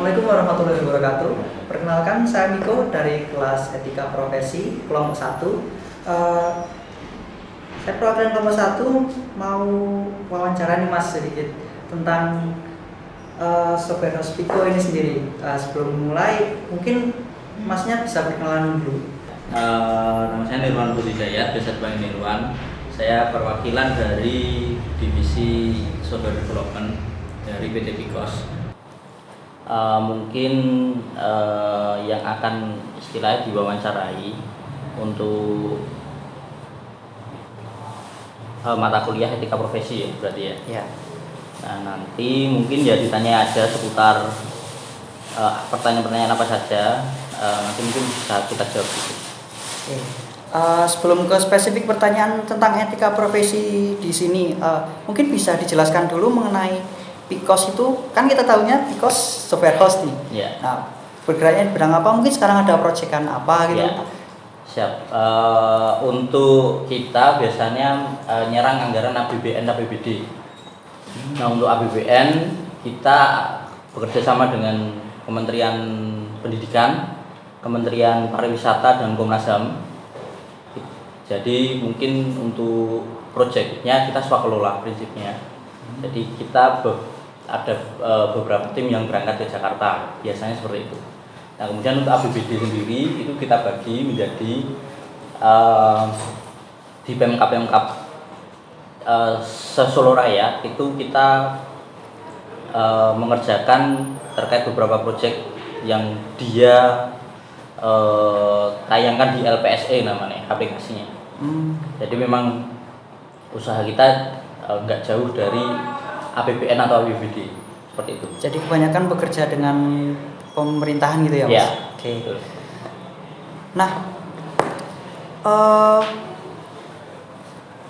Assalamualaikum warahmatullahi wabarakatuh. Perkenalkan, saya Miko dari kelas Etika Profesi kelompok 1. Saya perwakilan kelompok 1 mau wawancara nih Mas sedikit tentang software house Pico ini sendiri. Sebelum mulai, mungkin Masnya bisa perkenalan dulu. Nama saya Nirwan Budidaya, biasa dipanggil Nirwan. Saya perwakilan dari divisi software development dari PT Picos. Mungkin yang akan istilahnya diwawancarai untuk mata kuliah etika profesi ya berarti ya. Ya. Nah nanti mungkin ya ditanya aja seputar pertanyaan-pertanyaan apa saja, nanti mungkin bisa kita jawab gitu. Oke. Sebelum ke spesifik pertanyaan tentang etika profesi di sini, mungkin bisa dijelaskan dulu mengenai Picos itu, kan kita tahunya Picos software house nih. Yeah. Nah, bergeraknya di bidang apa? Mungkin sekarang ada proyekan apa gitu? Yeah. Siap. Untuk kita biasanya nyerang anggaran APBN, APBD. Nah untuk APBN kita bekerja sama dengan Kementerian Pendidikan, Kementerian Pariwisata dan Komnas HAM. Jadi mungkin untuk proyeknya kita swakelola prinsipnya. Jadi kita ada beberapa tim yang berangkat ke Jakarta, biasanya seperti itu. Nah kemudian untuk APBD sendiri itu kita bagi menjadi di Pemkap se-Solo Raya itu kita mengerjakan terkait beberapa proyek yang dia tayangkan di LPSE namanya aplikasinya. Jadi memang usaha kita nggak jauh dari APBN atau APBD seperti itu. Jadi kebanyakan bekerja dengan pemerintahan gitu ya, Mas? Ya. Oke. Betul. Nah,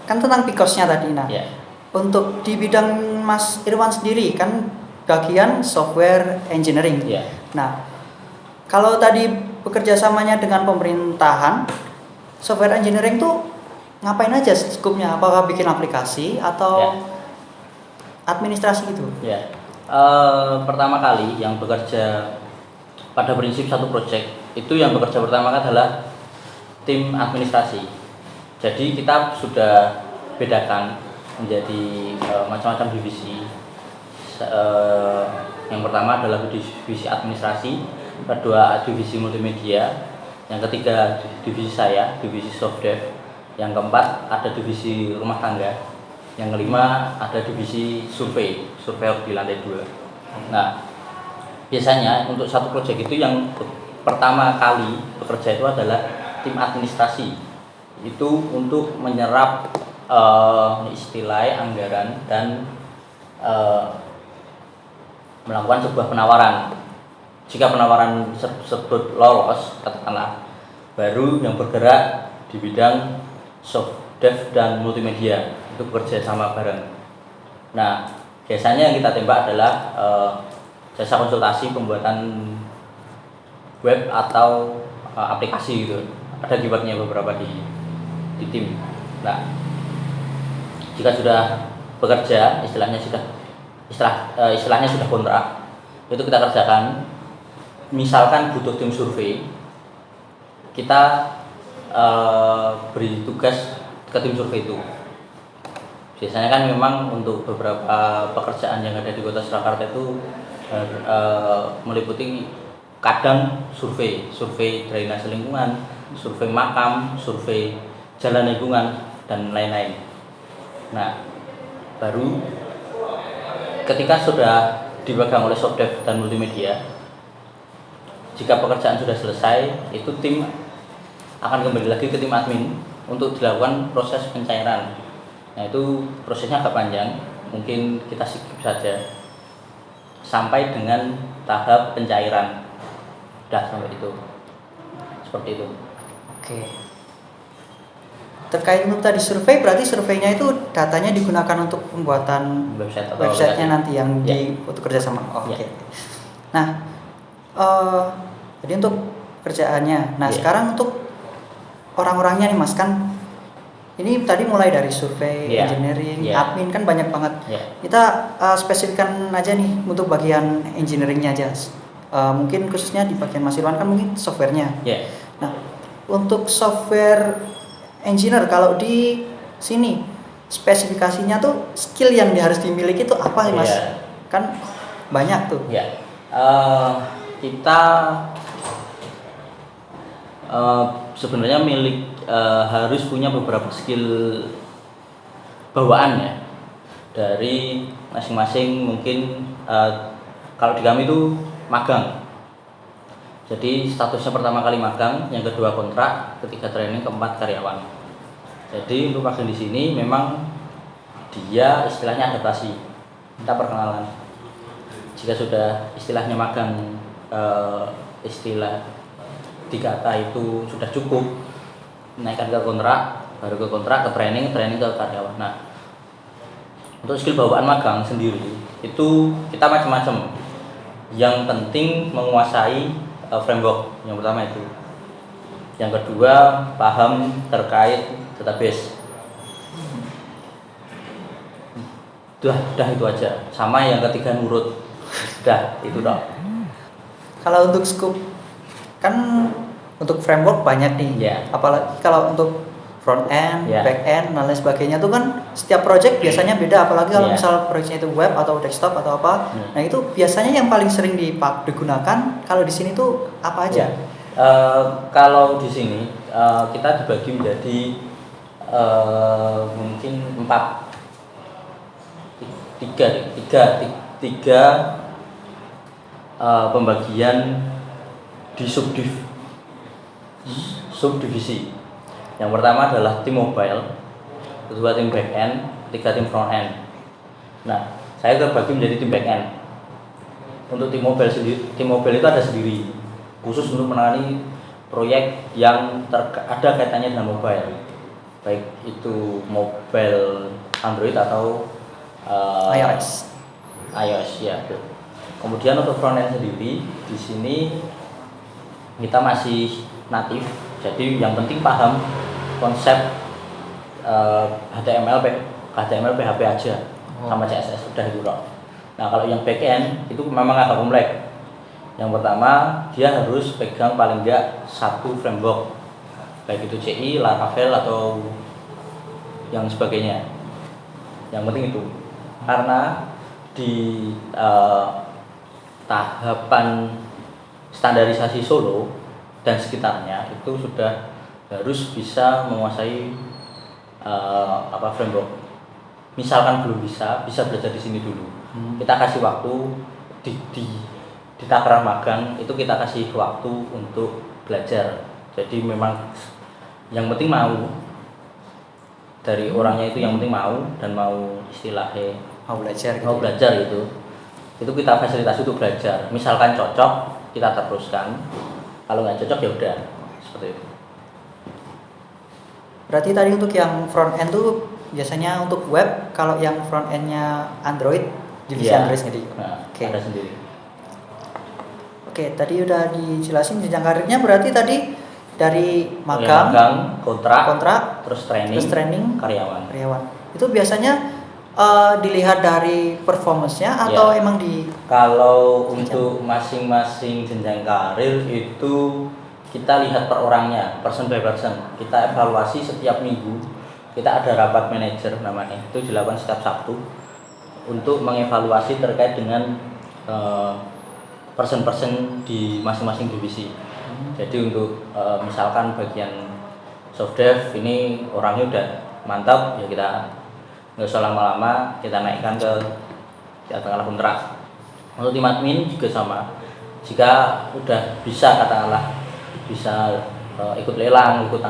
kan tentang Picosnya tadi. Nah, Ya. untuk di bidang Mas Irwan sendiri kan bagian software engineering. Ya. Nah, kalau tadi bekerja samanya dengan pemerintahan, software engineering tuh ngapain aja skupnya? Apakah bikin aplikasi atau administrasi gitu? Ya. Pertama kali yang bekerja pada prinsip satu proyek itu yang bekerja pertama kali adalah tim administrasi. Jadi kita sudah bedakan menjadi macam-macam divisi. Yang pertama adalah divisi administrasi, kedua divisi multimedia, yang ketiga divisi saya, divisi softdev, yang keempat ada divisi rumah tangga, yang kelima ada divisi surveyor di lantai 2. Nah biasanya untuk satu proyek itu yang pertama kali bekerja itu adalah tim administrasi, itu untuk menyerap istilah anggaran dan melakukan sebuah penawaran. Jika penawaran tersebut lolos, katakanlah, baru yang bergerak di bidang softdev dan multimedia itu bekerja sama bareng. Nah biasanya yang kita tembak adalah jasa konsultasi pembuatan web atau aplikasi gitu. Ada keywordnya beberapa di tim. Nah jika sudah bekerja, istilahnya sudah kontrak, itu kita kerjakan. Misalkan butuh tim survei, kita beri tugas ke tim survei itu. Biasanya kan memang untuk beberapa pekerjaan yang ada di Kota Surakarta itu meliputi kadang survei drainase lingkungan, survei makam, survei jalan lingkungan dan lain-lain. Nah, baru ketika sudah dipegang oleh softdev dan multimedia, jika pekerjaan sudah selesai, itu tim akan kembali lagi ke tim admin untuk dilakukan proses pencairan. Nah itu prosesnya agak panjang, mungkin kita skip saja sampai dengan tahap pencairan. Udah sampai itu, seperti itu. Oke. Terkait untuk tadi survei, berarti surveinya itu datanya digunakan untuk pembuatan websitenya nanti yang untuk kerjasama. Oke. Nah, jadi untuk kerjaannya. Nah sekarang untuk orang-orangnya nih Mas, kan ini tadi mulai dari survei, engineering, admin kan banyak banget. Kita spesifikkan aja nih untuk bagian engineeringnya aja. mungkin khususnya di bagian Mas Irwan kan mungkin softwarenya. Yeah. Nah, untuk software engineer kalau di sini spesifikasinya tuh skill yang harus dimiliki itu apa sih Mas? Yeah. Kan banyak tuh. Ya, kita sebenarnya harus punya beberapa skill bawaan ya dari masing-masing. Mungkin kalau di kami itu magang. Jadi statusnya pertama kali magang, yang kedua kontrak, ketiga training, keempat karyawan. Jadi untuk magang di sini memang dia istilahnya adaptasi, kita perkenalan. Jika sudah istilahnya magang, istilah 3 kata itu sudah cukup, naikkan ke kontrak, baru ke kontrak, ke training ke karyawan. Nah, untuk skill bawaan magang sendiri itu kita macam-macam. Yang penting menguasai framework yang pertama itu. Yang kedua paham terkait database. Udah itu aja. Sama yang ketiga nurut. Udah itu dong. Kalau untuk scope kan untuk framework banyak nih. Yeah. Apalagi kalau untuk front end, Yeah. back end dan lain sebagainya itu kan setiap project biasanya beda. Apalagi kalau Yeah. misal projectnya itu web atau desktop atau apa. Yeah. Nah itu biasanya yang paling sering digunakan kalau di sini tuh apa aja? Yeah. Kalau di sini kita dibagi menjadi mungkin 3 pembagian di subdivisi. Yang pertama adalah tim mobile, kedua tim back end, ketiga tim front end. Nah, saya terbagi menjadi tim back end. Untuk tim mobile sendiri, tim mobile itu ada sendiri, khusus untuk menangani proyek yang ada kaitannya dengan mobile, baik itu mobile Android atau iOS ya. Kemudian untuk front end sendiri di sini kita masih natif, jadi yang penting paham konsep HTML, PHP aja sama CSS udah itu dong. Nah kalau yang back end itu memang agak kompleks. Yang pertama dia harus pegang paling enggak 1 framework, baik itu CI, Laravel atau yang sebagainya. Yang penting itu karena di tahapan standarisasi Solo dan sekitarnya itu sudah harus bisa menguasai framework. Misalkan belum bisa belajar di sini dulu. Kita kasih waktu di takaran magang itu kita kasih waktu untuk belajar. Jadi memang yang penting mau dari orangnya itu, yang penting mau dan mau istilahnya Mau belajar gitu. Mau belajar itu kita fasilitasi untuk belajar. Misalkan cocok kita teruskan, kalau nggak cocok ya udah seperti itu. Berarti tadi untuk yang front end tuh biasanya untuk web, kalau yang front endnya Android divisi Android sendiri. Oke. Ada sendiri. Oke, tadi udah dijelasin jenjang karirnya, berarti tadi dari magang, kontrak, terus training, karyawan. Itu biasanya dilihat dari performance-nya atau emang kalau untuk masing-masing jenjang karir itu kita lihat per orangnya, person by person. Kita evaluasi setiap minggu. Kita ada rapat manajer namanya, itu dilakukan setiap Sabtu untuk mengevaluasi terkait dengan person-person di masing-masing divisi. Jadi untuk misalkan bagian soft dev ini orangnya udah mantap, ya kita nggak usah lama-lama, kita naikkan ke katakanlah kontrak. Untuk tim admin juga sama. Jika udah bisa katakanlah bisa ikut lelang, ikut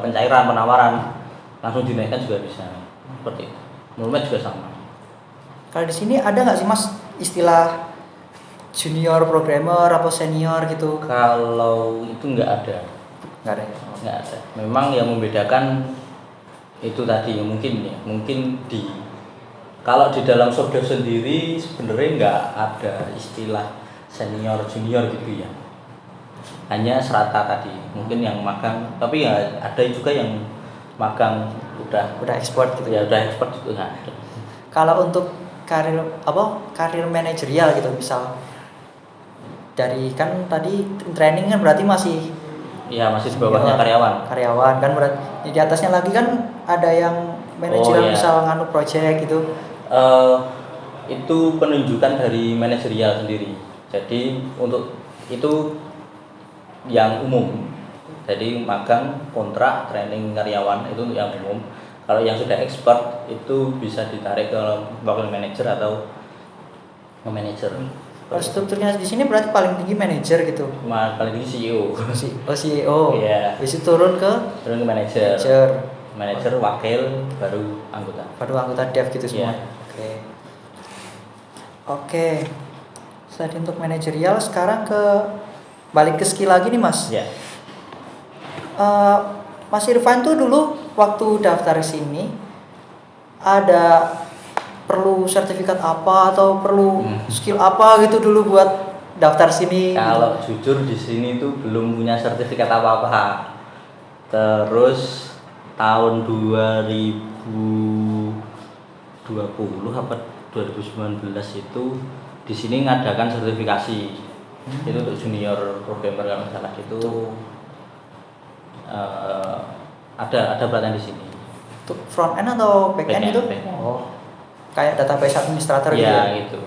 pencairan, penawaran, langsung dinaikkan juga bisa. Seperti itu. Menurut juga sama. Kalau di sini ada nggak sih Mas istilah junior programmer atau senior gitu? Kalau itu nggak ada. Nggak ada. Nggak ada. Memang yang membedakan itu tadi mungkin kalau di dalam software sendiri sebenarnya nggak ada istilah senior junior gitu ya. Hanya serata tadi, mungkin yang magang, tapi ya ada juga yang magang udah ekspor gitu ya, udah ekspor gitu. Nah, kalau untuk karir manajerial gitu misal dari kan tadi training kan berarti masih masih di bawahnya karyawan kan, berarti di atasnya lagi kan ada yang manajer misal nganu project gitu. Itu penunjukan dari manajerial sendiri. Jadi untuk itu yang umum. Jadi magang, kontrak, training karyawan itu untuk yang umum. Kalau yang sudah expert itu bisa ditarik ke wakil manajer atau manajer. Kalau strukturnya di sini berarti paling tinggi manajer gitu. Paling tinggi CEO. CEO. Iya. Bisa turun ke manajer. Manajer, wakil, baru anggota dev gitu semua. Oke. Tadi untuk manajerial, sekarang balik ke skill lagi nih Mas. Iya. Mas Irfan tuh dulu waktu daftar sini ada perlu sertifikat apa atau perlu skill apa gitu dulu buat daftar sini? Kalau jujur di sini tuh belum punya sertifikat apa-apa. Terus tahun 2020 apa 2019 itu di sini ngadakan sertifikasi. Itu untuk junior programmer kalau salah gitu. Ada pelatihan di sini. Untuk front end atau back end itu? Oh, kayak database administrator gitu ya? Gitu.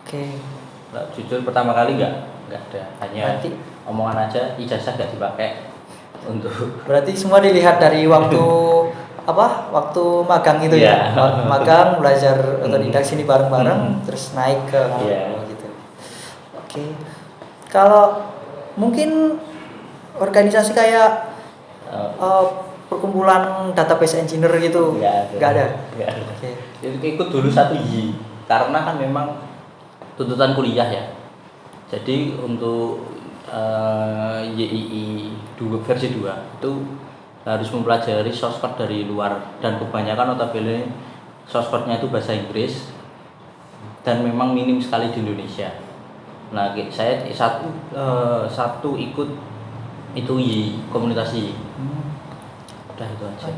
Oke. Nah, jujur pertama kali nggak ada, hanya omongan aja, ijazah nggak dipakai untuk. Berarti semua dilihat dari waktu waktu magang itu ya? Magang belajar otodidak sini bareng-bareng, terus naik ke gitu. Oke. Kalau mungkin organisasi kayak perkumpulan database engineer gitu nggak ada. Okay. Ikut dulu 1Y karena kan memang tuntutan kuliah ya. Jadi untuk YII versi 2 itu harus mempelajari source code dari luar, dan kebanyakan notabene source code-nya itu bahasa Inggris dan memang minim sekali di Indonesia. Nah, saya satu ikut itu komunitas Y. Udah itu aja.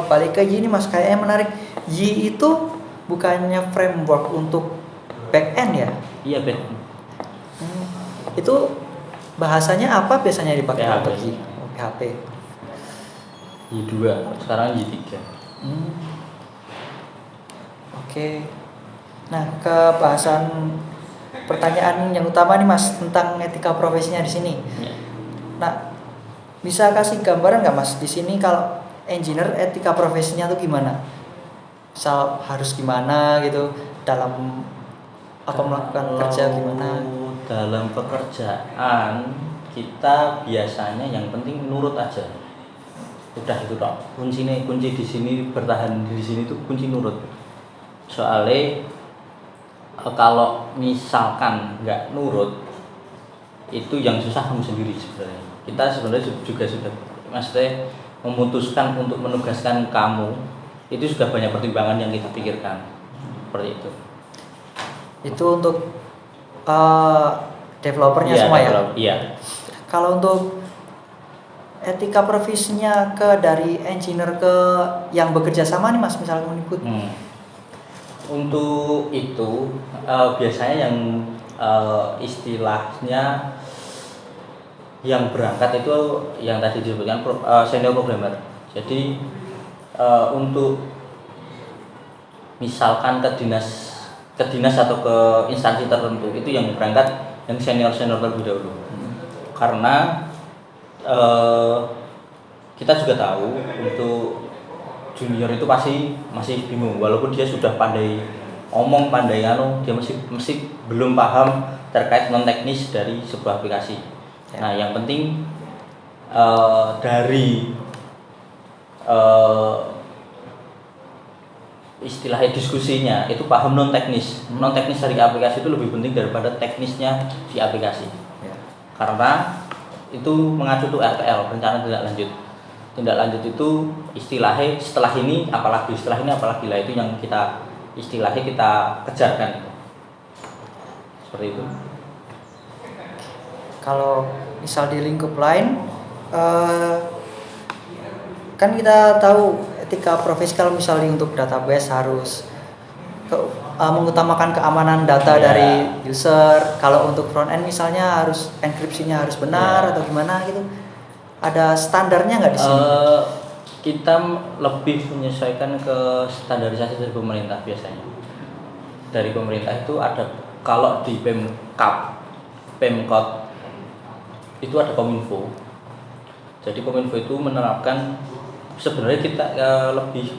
Balik ke Y ini Mas, kayaknya menarik. Y itu bukannya framework untuk back end ya? Iya, back end. Itu bahasanya apa biasanya dipakai untuk Y? PHP. Y2, sekarang Y3. Oke. Nah, ke bahasan pertanyaan yang utama nih Mas tentang etika profesinya di sini. Nah, bisa kasih gambaran nggak Mas di sini kalau engineer etika profesinya tuh gimana? Misal harus gimana gitu dalam melakukan kerja gimana? Dalam pekerjaan kita biasanya yang penting nurut aja. Udah itu dong. Kunci di sini bertahan di sini tuh kunci nurut. Soalnya kalau misalkan nggak nurut itu yang susah kamu sendiri sebenarnya. Kita sebenarnya juga sudah maksudnya memutuskan untuk menugaskan kamu itu sudah banyak pertimbangan yang kita pikirkan seperti itu. Itu untuk developernya semua ya? Iya. Kalau untuk etika profesinya dari engineer ke yang bekerja sama nih Mas, misalnya mengikut. Untuk itu biasanya yang istilahnya yang berangkat itu yang tadi disebutkan senior programmer. Jadi untuk misalkan ke dinas atau ke instansi tertentu itu yang berangkat yang senior terlebih dahulu. Karena kita juga tahu untuk junior itu masih bingung, walaupun dia sudah pandai omong, pandai dia masih belum paham terkait non teknis dari sebuah aplikasi. Nah, yang penting dari istilahnya diskusinya itu paham non teknis dari aplikasi itu lebih penting daripada teknisnya di aplikasi. Karena itu mengacu tuh RTL, rencana tindak lanjut itu istilahnya setelah ini apalagi lah, itu yang kita istilahnya kita kejarkan seperti itu. Kalau misal di lingkup lain kan kita tahu etika profesi kalau misalnya untuk database harus mengutamakan keamanan data dari user. Kalau untuk front end misalnya harus enkripsinya harus benar atau gimana gitu. Ada standarnya nggak di sini? Kita lebih menyesuaikan ke standarisasi dari pemerintah biasanya. Dari pemerintah itu ada, kalau di Pemkot itu ada Kominfo. Jadi Kominfo itu menerapkan, sebenarnya kita lebih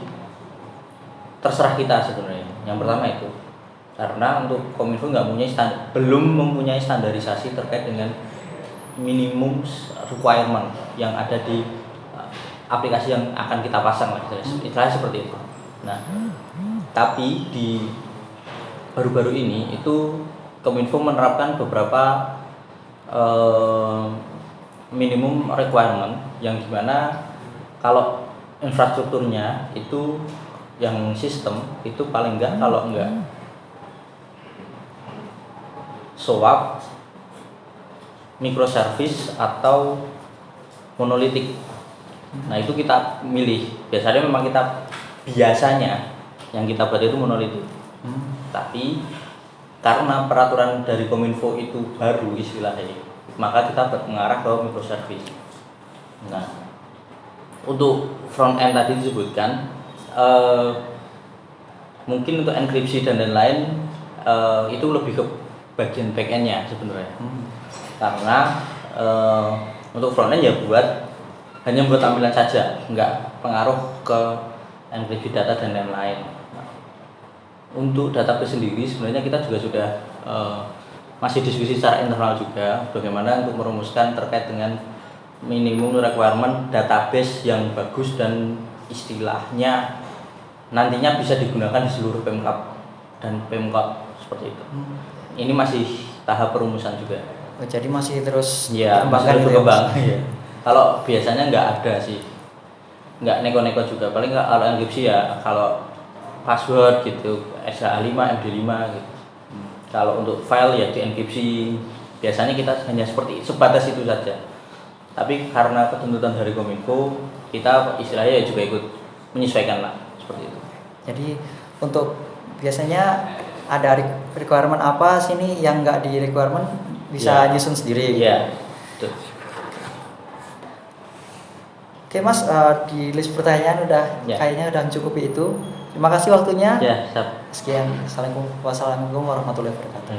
terserah kita sebenarnya. Yang pertama itu karena untuk Kominfo belum mempunyai standarisasi terkait dengan minimum requirement yang ada di aplikasi yang akan kita pasang lah, istilahnya seperti itu. Nah, tapi di baru-baru ini itu Kominfo menerapkan beberapa minimum requirement yang dimana kalau infrastrukturnya itu yang sistem itu paling enggak, kalau enggak SOAP, microservice atau monolitik. Nah itu kita milih. Biasanya yang kita buat itu monolitik. Tapi karena peraturan dari Kominfo itu baru istilahnya, maka kita mengarah ke microservice. Nah untuk front end tadi disebutkan, mungkin untuk enkripsi dan lain-lain itu lebih ke bagian back end-nya sebenarnya. Karena untuk front end ya hanya buat tampilan saja, nggak pengaruh ke enkripsi data dan lain-lain. Untuk database sendiri sebenarnya kita juga sudah masih diskusi secara internal juga bagaimana untuk merumuskan terkait dengan minimum requirement database yang bagus dan istilahnya nantinya bisa digunakan di seluruh Pemkab dan Pemkot seperti itu. Ini masih tahap perumusan juga. Jadi masih terus dikembangkan gitu ya. Kalau biasanya nggak ada sih, nggak neko-neko juga. Paling kalau enkripsi ya kalau password gitu, SHA-5, MD5 gitu. Kalau untuk file ya di enkripsi. Biasanya kita hanya sebatas itu saja. Tapi karena ketentuan dari Kominfo, kita istilahnya juga ikut menyesuaikan lah seperti itu. Jadi untuk biasanya ada requirement apa sini yang nggak di requirement bisa nyusun sendiri. Iya. Betul. Oke Mas, di list pertanyaan kayaknya udah cukup itu. Terima kasih waktunya. Ya, siap. Sekian. Wassalamualaikum warahmatullahi wabarakatuh.